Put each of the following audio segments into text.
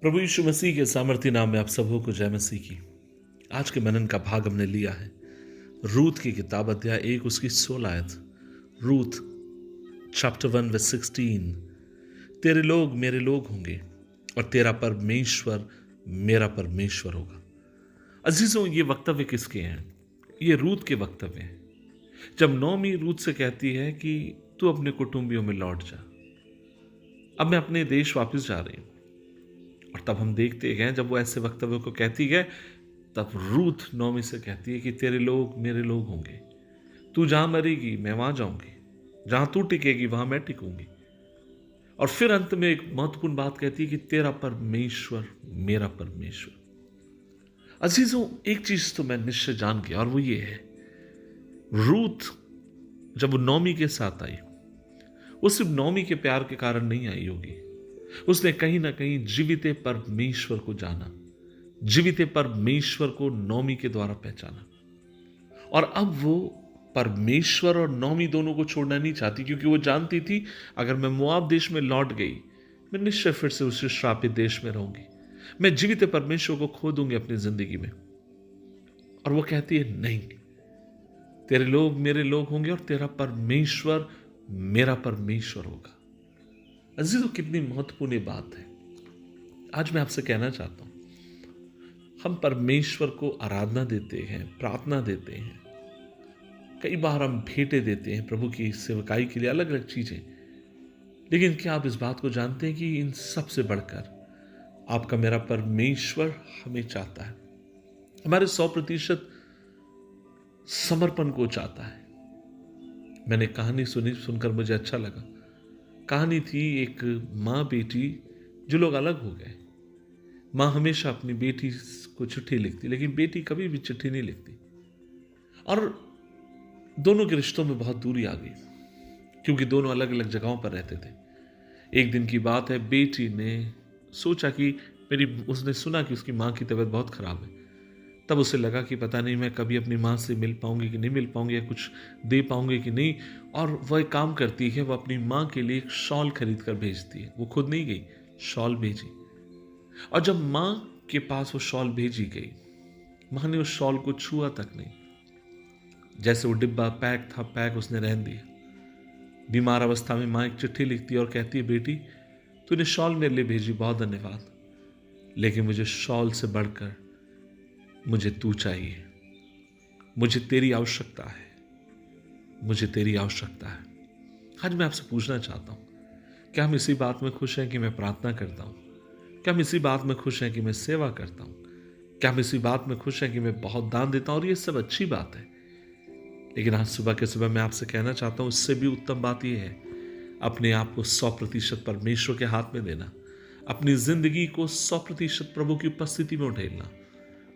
प्रभु यीशु मसीह के सामर्थ्य नाम में आप सबों को जय मसीह की। आज के मनन का भाग हमने लिया है रूत की किताब अध्याय 1 उसकी 16 आयत। Ruth chapter 1 verse 16। तेरे लोग मेरे लोग होंगे और तेरा परमेश्वर मेरा परमेश्वर होगा। अजीजों, ये वक्तव्य किसके हैं? ये रूत के वक्तव्य हैं। जब नौमी रूत से कहती है कि तू अपने कुटुंबियों में लौट जा, अब मैं अपने देश वापस जा रही हूं। और तब हम देखते हैं जब वो ऐसे वक्तव्यों को कहती है, तब रूत नौमी से कहती है कि तेरे लोग मेरे लोग होंगे, तू जहां मरेगी मैं वहां जाऊंगी, जहां तू टिकेगी वहां मैं टिकूंगी। और फिर अंत में एक महत्वपूर्ण बात कहती है कि तेरा परमेश्वर मेरा परमेश्वर। अजीजों, एक चीज तो मैं निश्चय जान गया और वो ये है, रूत जब वो नौमी के साथ आई, वो सिर्फ नौमी के प्यार के कारण नहीं आई होगी। उसने कहीं ना कहीं जीवित परमेश्वर को जाना, जीवित परमेश्वर को नौमी के द्वारा पहचाना। और अब वो परमेश्वर और नौमी दोनों को छोड़ना नहीं चाहती, क्योंकि वो जानती थी अगर मैं मोआब देश में लौट गई, मैं निश्चय फिर से उस श्रापित देश में रहूंगी, मैं जीवित परमेश्वर को खो दूंगी अपनी जिंदगी में। और वो कहती है नहीं, तेरे लोग मेरे लोग होंगे और तेरा परमेश्वर मेरा परमेश्वर होगा। अजीजों, कितनी महत्वपूर्ण ये बात है। आज मैं आपसे कहना चाहता हूं, हम परमेश्वर को आराधना देते हैं, प्रार्थना देते हैं, कई बार हम भेंटें देते हैं प्रभु की सेवकाई के लिए, अलग अलग चीजें। लेकिन क्या आप इस बात को जानते हैं कि इन सब से बढ़कर आपका मेरा परमेश्वर हमें चाहता है, हमारे 100% समर्पण को चाहता है। मैंने कहानी सुनी, सुनकर मुझे अच्छा लगा। कहानी थी एक माँ बेटी, जो लोग अलग हो गए। माँ हमेशा अपनी बेटी को चिट्ठी लिखती, लेकिन बेटी कभी भी चिट्ठी नहीं लिखती। और दोनों के रिश्तों में बहुत दूरी आ गई, क्योंकि दोनों अलग अलग जगहों पर रहते थे। एक दिन की बात है, बेटी ने सोचा कि उसने सुना कि उसकी माँ की तबीयत बहुत खराब है। तब उसे लगा कि पता नहीं मैं कभी अपनी माँ से मिल पाऊंगी कि नहीं मिल पाऊंगी, या कुछ दे पाऊंगी कि नहीं। और वह एक काम करती है, वह अपनी माँ के लिए एक शॉल खरीद कर भेजती है। वो खुद नहीं गई, शॉल भेजी। और जब माँ के पास वो शॉल भेजी गई, माँ ने उस शॉल को छुआ तक नहीं। जैसे वो डिब्बा पैक था, पैक उसने रहने दिया। बीमार अवस्था में माँ एक चिट्ठी लिखती है और कहती है, बेटी तूने शॉल मेरे लिए भेजी, बहुत धन्यवाद, लेकिन मुझे शॉल से बढ़कर मुझे तू चाहिए। मुझे तेरी आवश्यकता है, मुझे तेरी आवश्यकता है। आज मैं आपसे पूछना चाहता हूं, क्या हम इसी बात में खुश हैं कि मैं प्रार्थना करता हूं? क्या हम इसी बात में खुश हैं कि मैं सेवा करता हूं? क्या हम इसी बात में खुश हैं कि मैं बहुत दान देता हूं? और ये सब अच्छी बात है, लेकिन आज सुबह के सुबह मैं आपसे कहना चाहता हूं, इससे भी उत्तम बात यह है अपने आप को 100% परमेश्वर के हाथ में देना, अपनी जिंदगी को 100% प्रभु की उपस्थिति में उठेलना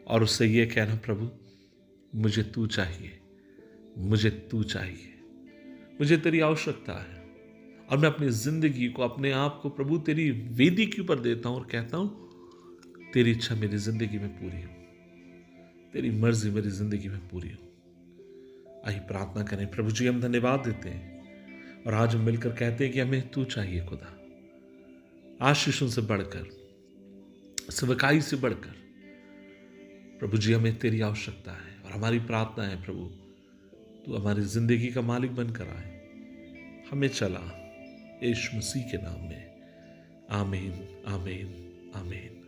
और उससे यह कहना, प्रभु मुझे तू चाहिए, मुझे तू चाहिए, मुझे तेरी आवश्यकता है। और मैं अपनी जिंदगी को, अपने आप को प्रभु तेरी वेदी के ऊपर देता हूं और कहता हूं, तेरी इच्छा मेरी जिंदगी में पूरी हो, तेरी मर्जी मेरी जिंदगी में पूरी हो। आइए प्रार्थना करें। प्रभु जी, हम धन्यवाद देते हैं और आज हम मिलकर कहते हैं कि हमें तू चाहिए खुदा, आशीषों से बढ़कर, सेवकाई से बढ़कर। प्रभु जी, हमें तेरी आवश्यकता है और हमारी प्रार्थना है प्रभु, तू हमारी जिंदगी का मालिक बनकर आए, हमें चला, यीशु मसीह के नाम में। आमीन, आमीन, आमीन।